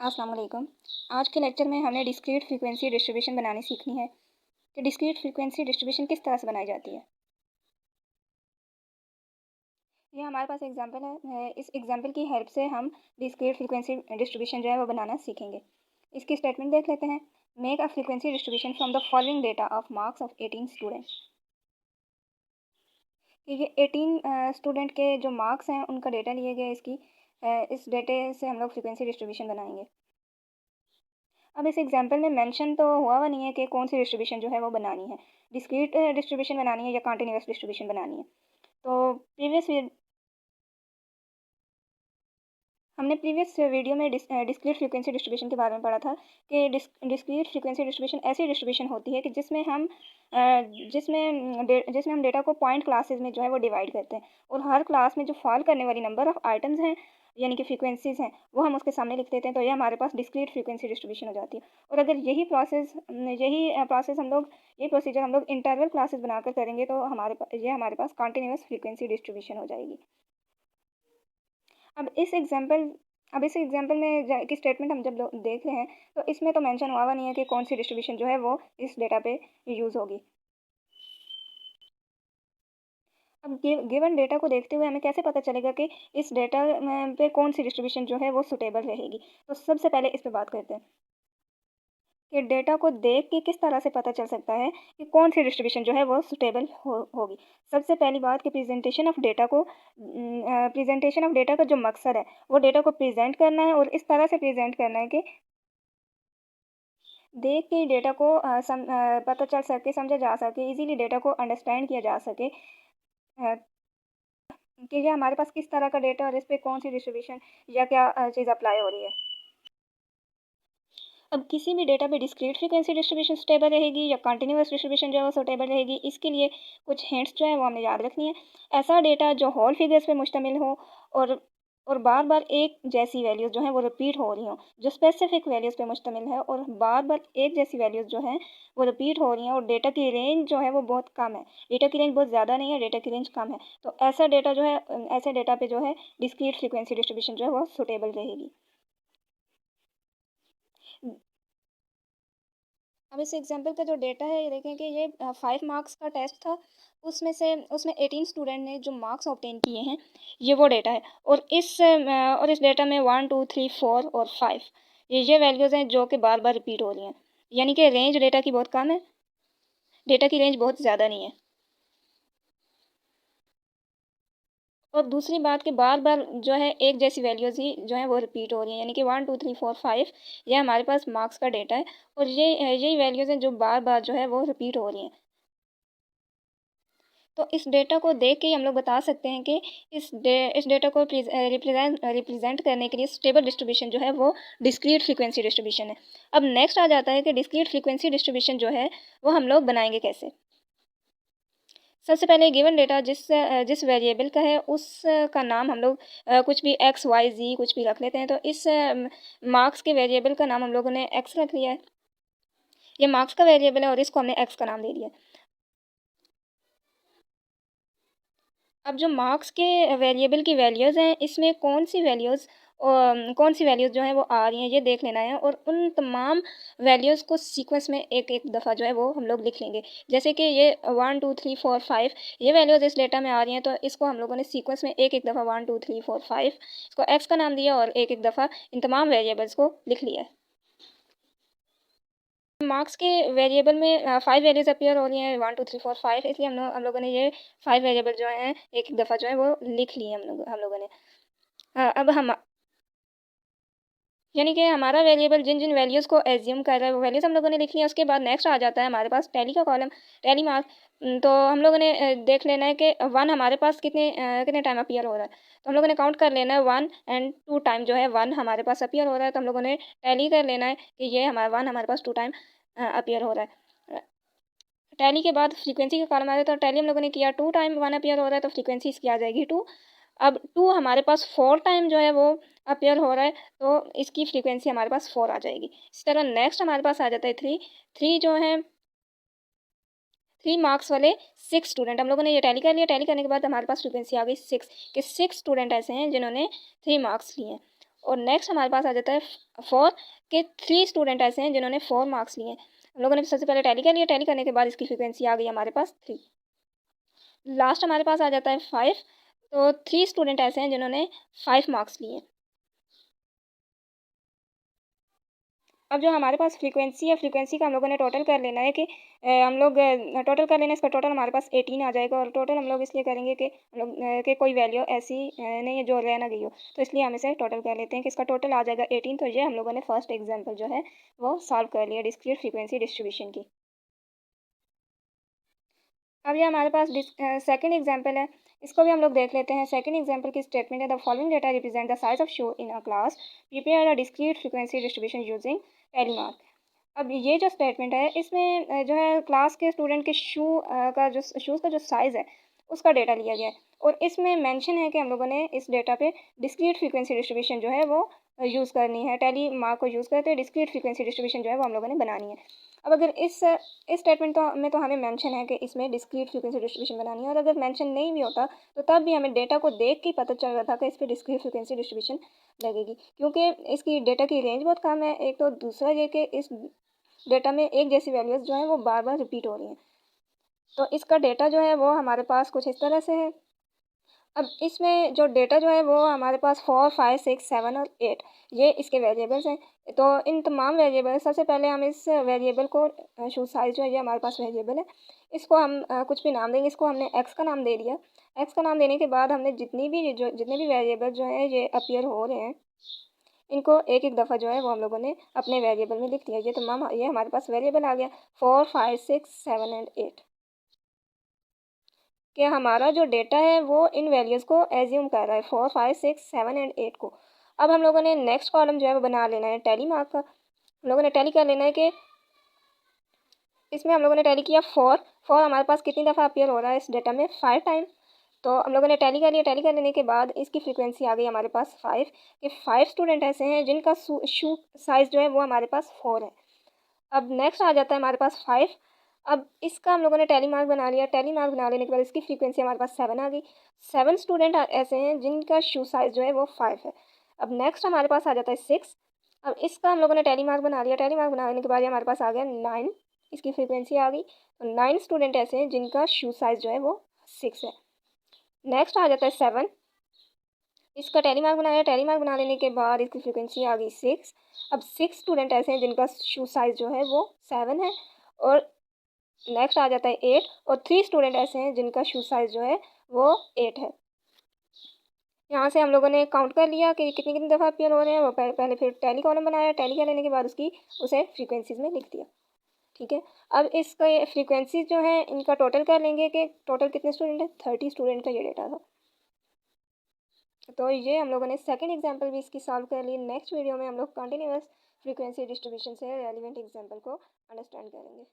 अस्सलाम वालेकुम। आज के लेक्चर में हमने डिस्क्रीट फ्रीक्वेंसी डिस्ट्रीब्यूशन बनानी सीखनी है कि डिस्क्रीट फ्रीक्वेंसी डिस्ट्रीब्यूशन किस तरह से बनाई जाती है। ये हमारे पास एग्जांपल है। इस एग्जांपल की हेल्प से हम डिस्क्रीट फ्रीक्वेंसी डिस्ट्रीब्यूशन जो है वो बनाना सीखेंगे। इसकी स्टेटमेंट देख लेते हैं। Make a frequency distribution from the following data of marks of 18 students. ये 18 स्टूडेंट के जो मार्क्स हैं उनका डेटा लिए गए। इस डेटे से हम लोग फ्रीक्वेंसी डिस्ट्रीब्यूशन बनाएंगे। अब इस एग्जांपल में मेंशन तो हुआ हुआ नहीं है कि कौन सी डिस्ट्रीब्यूशन जो है वो बनानी है, डिस्क्रीट डिस्ट्रीब्यूशन बनानी है या कंटिन्यूअस डिस्ट्रीब्यूशन बनानी है। तो हमने प्रीवियस वीडियो में डिस्क्रीट फ्रीक्वेंसी डिस्ट्रीब्यूशन के बारे में पढ़ा था कि डिस्क्रीट फ्रीक्वेंसी डिस्ट्रीब्यूशन ऐसी डिस्ट्रीब्यूशन होती है कि जिसमें हम डेटा को पॉइंट क्लासेस में जो है वो डिवाइड करते हैं, और हर क्लास में जो फॉल करने वाली नंबर ऑफ आइटम्स हैं यानी कि फ्रीक्वेंसीज हैं वो हम उसके सामने लिख देते हैं। तो ये हमारे पास डिस्क्रीट फ्रीक्वेंसी डिस्ट्रीब्यूशन हो जाती है। और अगर यही प्रोसीजर हम लोग इंटरवल क्लासेस बनाकर करेंगे तो हमारे पास कॉन्टिन्यूस फ्रीक्वेंसी डिस्ट्रीब्यूशन हो जाएगी। अब इस एग्जांपल अब इस एग्जांपल में की स्टेटमेंट हम जब देख रहे हैं तो इसमें तो मेंशन हुआ हुआ नहीं है कि कौन सी डिस्ट्रीब्यूशन जो है वो इस डेटा पे यूज़ होगी। अब गिवन डेटा को देखते हुए हमें कैसे पता चलेगा कि इस डेटा पे कौन सी डिस्ट्रीब्यूशन जो है वो सुटेबल रहेगी। तो सबसे पहले इस पे बात करते हैं कि डेटा को देख के किस तरह से पता चल सकता है कि कौन सी डिस्ट्रीब्यूशन जो है वो सुटेबल होगी। सबसे पहली बात कि प्रेजेंटेशन ऑफ डेटा का जो मकसद है वो डेटा को प्रेजेंट करना है, और इस तरह से प्रेजेंट करना है कि देख के डेटा को पता चल सके, समझा जा सके, इजीली डेटा को अंडरस्टैंड किया जा सके अ, कि ये हमारे पास किस तरह का डेटा और इस पे कौन सी डिस्ट्रीब्यूशन या क्या चीज़ अप्लाई हो रही है। अब किसी भी डेटा पे डिस्क्रीट फ्रीक्वेंसी डिस्ट्रीब्यूशन सुटेबल रहेगी या कंटिन्यूअस डिस्ट्रीब्यूशन जो है वो सुटेबल रहेगी, इसके लिए कुछ हिंट्स जो है वो हमें याद रखनी है। ऐसा डेटा जो होल फिगर्स पे मुश्तमिल हो और और बार बार एक जैसी वैल्यूज़ जो हैं वो रिपीट हो रही हों, जो स्पेसिफिक वैल्यूज़ पे मुश्तमिल है और बार बार एक जैसी वैल्यूज़ जो हैं वो रिपीट हो रही हैं, और डेटा की रेंज जो है वो बहुत कम है। डेटा की रेंज बहुत ज़्यादा नहीं है, डेटा की रेंज कम है। तो ऐसा डेटा जो है ऐसे डेटा पे जो है डिस्क्रीट फ्रीक्वेंसी डिस्ट्रीब्यूशन जो है वो सुटेबल रहेगी। अब इस एग्जांपल का जो डेटा है ये देखें कि ये 5 मार्क्स का टेस्ट था। उसमें 18 स्टूडेंट ने जो मार्क्स ऑब्टेन किए हैं ये वो डेटा है। और इस डेटा में 1 2 3 4 और 5 ये वैल्यूज़ हैं जो कि बार बार रिपीट हो रही हैं, यानी कि रेंज डेटा की बहुत कम है, डेटा की रेंज बहुत ज़्यादा नहीं है। और दूसरी बात कि बार बार जो है एक जैसी वैल्यूज़ ही जो है वो रिपीट हो रही हैं, यानी कि 1 2 3 4 5 ये हमारे पास मार्क्स का डेटा है, और यही वैल्यूज़ हैं जो बार बार जो है वो रिपीट हो रही हैं। तो इस डेटा को देख के ही हम लोग बता सकते हैं कि इस डेटा को रिप्रेजेंट करने के लिए स्टेबल डिस्ट्रीब्यूशन जो है वो डिस्क्रीट फ्रीक्वेंसी डिस्ट्रीब्यूशन है। अब नेक्स्ट आ जाता है कि डिस्क्रीट फ्रीक्वेंसी डिस्ट्रीब्यूशन जो है वो हम लोग बनाएंगे कैसे। सबसे पहले गिवन डेटा जिस वेरिएबल का है उस का नाम हम लोग कुछ भी एक्स वाई जी कुछ भी रख लेते हैं। तो इस मार्क्स के वेरिएबल का नाम हम लोगों ने एक्स रख लिया है। ये मार्क्स का वेरिएबल है और इसको हमने एक्स का नाम दे दिया। अब जो मार्क्स के वेरिएबल की वैल्यूज़ हैं इसमें कौन सी वैल्यूज़ जो है वो आ रही हैं ये देख लेना है, और उन तमाम वैल्यूज़ को सीक्वेंस में एक एक दफ़ा जो है वो हम लोग लिख लेंगे। जैसे कि ये 1 2 3 4 5 ये वैल्यूज़ इस डेटा में आ रही हैं, तो इसको हम लोगों ने सीक्वेंस में एक एक दफ़ा 1 2 3 4 5 इसको एक्स का नाम दिया और एक एक दफ़ा इन तमाम वेरिएबल्स को लिख लिया है। मार्क्स के वेरिएबल में 5 वैल्यूज़ अपीयर हो रही हैं, 1 2 3 4 5, इसलिए हम लोगों ने ये 5 वेरिएबल जो हैं एक एक दफ़ा जो है वो लिख लिए हम लोगों ने। अब हम यानी कि हमारा वेरिएबल जिन जिन वैल्यूज़ को एज्यूम कर रहा है वो वैल्यूज़ हम लोगों ने लिख लिया। उसके बाद नेक्स्ट आ जाता है हमारे पास टैली का कॉलम, टैली मार्क्स। तो हम लोगों ने देख लेना है कि 1 हमारे पास कितने टाइम अपीयर हो रहा है। तो हम लोगों ने काउंट कर लेना है 1 एंड 2 टाइम जो है 1 हमारे पास अपीयर हो रहा है। तो हम लोगों ने टैली कर लेना है कि ये हमारा 1 हमारे पास 2 टाइम अपीयर हो रहा है। टैली के बाद फ्रीक्वेंसी का कॉलम आ जाता है। तो टैली हम लोगों ने किया 2 टाइम 1 अपीयर हो रहा है, तो फ्रीक्वेंसी इसकी आ जाएगी 2। अब 2 हमारे पास 4 टाइम जो है वो अपीयर हो रहा है, तो इसकी फ्रीक्वेंसी हमारे पास 4 आ जाएगी। इसी तरह नेक्स्ट हमारे पास आ जाता है 3। 3 जो है 3 मार्क्स वाले 6 स्टूडेंट हम लोगों ने ये टैली कर लिया। टैली करने के बाद हमारे पास फ्रीक्वेंसी आ गई 6 कि 6 स्टूडेंट ऐसे हैं जिन्होंने 3 मार्क्स लिए हैं। और नेक्स्ट हमारे पास आ जाता है 4 के 3 स्टूडेंट ऐसे हैं जिन्होंने 4 मार्क्स लिए हैं। हम लोगों ने सबसे पहले टैली कर लिया, टैली करने के बाद इसकी फ्रीक्वेंसी आ गई हमारे पास 3। लास्ट हमारे पास आ जाता है 5, तो 3 स्टूडेंट ऐसे हैं जिन्होंने 5 मार्क्स लिए हैं। अब जो हमारे पास फ्रीक्वेंसी है, फ्रीक्वेंसी का हम लोगों ने टोटल कर लेना है कि हम लोग टोटल कर लेना है, इसका टोटल हमारे पास 18 आ जाएगा। और टोटल हम लोग इसलिए करेंगे कि हम लोग कि कोई वैल्यू ऐसी नहीं है जो रह ना गई हो, तो इसलिए हम इसे टोटल कर लेते हैं कि इसका टोटल आ जाएगा 18। तो ये हम लोगों ने फर्स्ट एग्जाम्पल जो है वो सॉल्व कर लिया डिस्क्रीट फ्रीक्वेंसी डिस्ट्रीब्यूशन की। अब ये हमारे पास सेकंड एग्जांपल है, इसको भी हम लोग देख लेते हैं। सेकंड एग्जांपल की स्टेटमेंट है the following data represent the size of shoe in a class, prepare a discrete frequency distribution using tally mark. अब ये जो स्टेटमेंट है इसमें जो है क्लास के स्टूडेंट के का जो शूज़ का जो साइज़ है उसका डेटा लिया गया है। और इसमें मेंशन है कि हम लोगों ने इस डेटा पे डिस्क्रीट फ्रीक्वेंसी डिस्ट्रीब्यूशन जो है वो यूज़ करनी है। टेली मार्क को यूज़ करते हैं डिस्क्रीट फ्रीक्वेंसी डिस्ट्रीब्यूशन जो है वो हम लोगों ने बनानी है। अब अगर इस स्टेटमेंट तो हमें मेंशन है कि इसमें डिस्क्रीट फ्रीक्वेंसी डिस्ट्रीब्यूशन बनानी है, और अगर मेंशन नहीं भी होता तो तब भी हमें डेटा को देख के पता चल रहा था कि इस पर डिस्क्रीट फ्रीक्वेंसी डिस्ट्रीब्यूशन लगेगी, क्योंकि इसकी डेटा की रेंज बहुत कम है एक। तो दूसरा ये कि इस डेटा में एक जैसी वैल्यूज़ जो हैं वो बार बार रिपीट हो रही हैं। तो इसका डेटा जो है वो हमारे पास कुछ इस तरह से है। अब इसमें जो डेटा जो है वो हमारे पास 4, 5, 6, 7 और 8 ये इसके वेरिएबल्स हैं। तो इन तमाम वेरिएबल, सबसे पहले हम इस वेरिएबल को शू साइज जो है ये हमारे पास वेरिएबल है, इसको हम कुछ भी नाम देंगे। इसको हमने एक्स का नाम दे दिया। एक्स का नाम देने के बाद हमने जितने भी वेरिएबल जो हैं ये अपीयर हो रहे हैं इनको एक एक दफ़ा जो है वो हम लोगों ने अपने वेरिएबल में लिख दिया। ये तमाम ये हमारे पास वेरिएबल आ गया 4, 5, 6, 7 एंड 8 कि हमारा जो डेटा है वो इन वैल्यूज़ को एज्यूम कर रहा है 4, 5, 6, 7 एंड 8 को। अब हम लोगों ने नेक्स्ट कॉलम जो है वो बना लेना है टैली मार्क का। हम लोगों ने टैली कर लेना है कि इसमें हम लोगों ने टैली किया 4 हमारे पास कितनी दफ़ा अपीयर हो रहा है इस डेटा में 5 टाइम। तो हम लोगों ने टैली कर लिया। टैली कर लेने के बाद इसकी फ्रीक्वेंसी आ गई हमारे पास 5 कि 5 स्टूडेंट ऐसे हैं जिनका शू साइज़ जो है वो हमारे पास 4 है। अब नेक्स्ट आ जाता है हमारे पास 5। अब इसका हम लोगों ने टैली मार्क बना लिया। टैली मार्क बना लेने के बाद इसकी फ्रीक्वेंसी हमारे पास 7 आ गई। 7 स्टूडेंट ऐसे हैं जिनका शू साइज़ जो है वो 5 है। अब नेक्स्ट हमारे पास आ जाता है 6। अब इसका हम लोगों ने टैली मार्क बना लिया। टैली मार्क बना लेने के बाद ये हमारे पास आ गया 9, इसकी फ्रीक्वेंसी आ गई। तो 9 स्टूडेंट ऐसे हैं जिनका शू साइज़ जो है वो 6 है। नेक्स्ट आ जाता है 7। इसका टैली मार्क बनाया। टैली मार्क बना लेने के बाद इसकी फ्रीक्वेंसी आ गई 6। अब 6 स्टूडेंट ऐसे हैं जिनका शू साइज़ जो है वो 7 है। और नेक्स्ट आ जाता है 8 और 3 स्टूडेंट ऐसे हैं जिनका शू साइज़ जो है वो 8 है। यहाँ से हम लोगों ने काउंट कर लिया कि कितनी कितनी दफ़ा अपीयर हो रहे हैं। वो पहले फिर टैली कॉलम बनाया। टैली कर लेने के बाद उसकी उसे फ्रीक्वेंसीज़ में लिख दिया। ठीक है। अब इसका फ्रीक्वेंसी जो है इनका टोटल कर लेंगे कि टोटल कितने स्टूडेंट है। 30 स्टूडेंट का ये डेटा था। तो ये हम लोगों ने सेकंड एग्जांपल भी इसकी सॉल्व कर ली। नेक्स्ट वीडियो में हम लोग कंटिन्यूअस फ्रीक्वेंसी डिस्ट्रीब्यूशन से रेलिवेंट एग्जांपल को अंडरस्टैंड करेंगे।